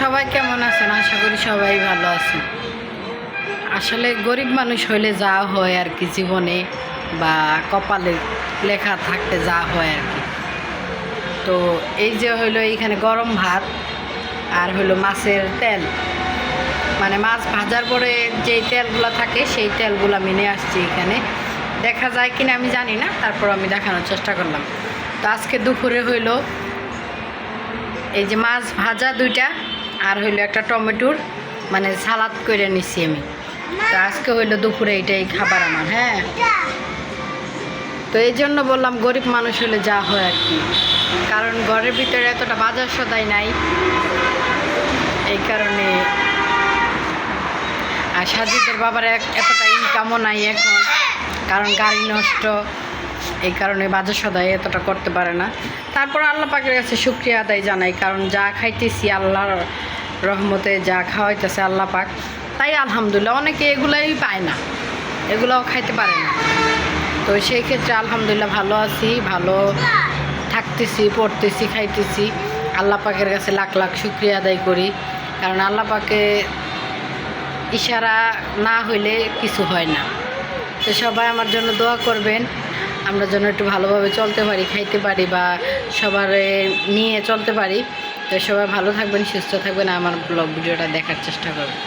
সবাই কেমন আছেন? আশা করি সবাই ভালো আছেন। আসলে গরিব মানুষ হইলে যা হয় আর কি জীবনে, বা কপালে লেখা থাকতে যা হয় আর কি। তো এই যে হইলো এইখানে গরম ভাত আর হইলো মাছের তেল, মানে মাছ ভাজার পরে যেই তেলগুলো থাকে সেই তেলগুলো আমি নিয়ে আসছি এখানে। দেখা যায় কিনা আমি জানি না, তারপর আমি দেখানোর চেষ্টা করলাম। তো আজকে দুপুরে হইলো এই যে মাছ ভাজা দুইটা আর হইলো একটা টমেটোর মানে সালাদ করে নিছি আমি। তো আজকে হইলো দুপুরে এইটাই খাবার আমার। হ্যাঁ, তো এই জন্য বললাম গরিব মানুষ হলে যা হয় আর কি, কারণ ঘরের ভিতরে এতটা বাজার সদাই নাই, এই কারণে। আর সাজিদের বাবার এতটা ইনকামও নাই এখন, কারণ গাড়ি নষ্ট, এই কারণে বাজার সদাই এতটা করতে পারে না। তারপর আল্লাহ পাকের কাছে শুকরিয়া আদায় জানাই, কারণ যা খাইতেছি আল্লাহর রহমতে, যা খাওয়াইতেছে আল্লাহ পাক, তাই আলহামদুলিল্লাহ। অনেকে এগুলাই পায় না, এগুলাও খাইতে পারে না। তো সেই ক্ষেত্রে আলহামদুলিল্লাহ ভালো আছি, ভালো থাকতেছি, পড়তেছি, খাইতেছি। আল্লাহ পাকের কাছে লাখ লাখ শুকরিয়া আদায় করি, কারণ আল্লাহ পাকে ইশারা না হইলে কিছু হয় না। তো সবাই আমার জন্য দোয়া করবেন, আমরা যেন একটু ভালোভাবে চলতে পারি, খাইতে পারি, বা সবার নিয়ে চলতে পারি। তো সবাই ভালো থাকবেন, সুস্থ থাকবেন, আমার ব্লগ ভিডিওটা দেখার চেষ্টা করবেন।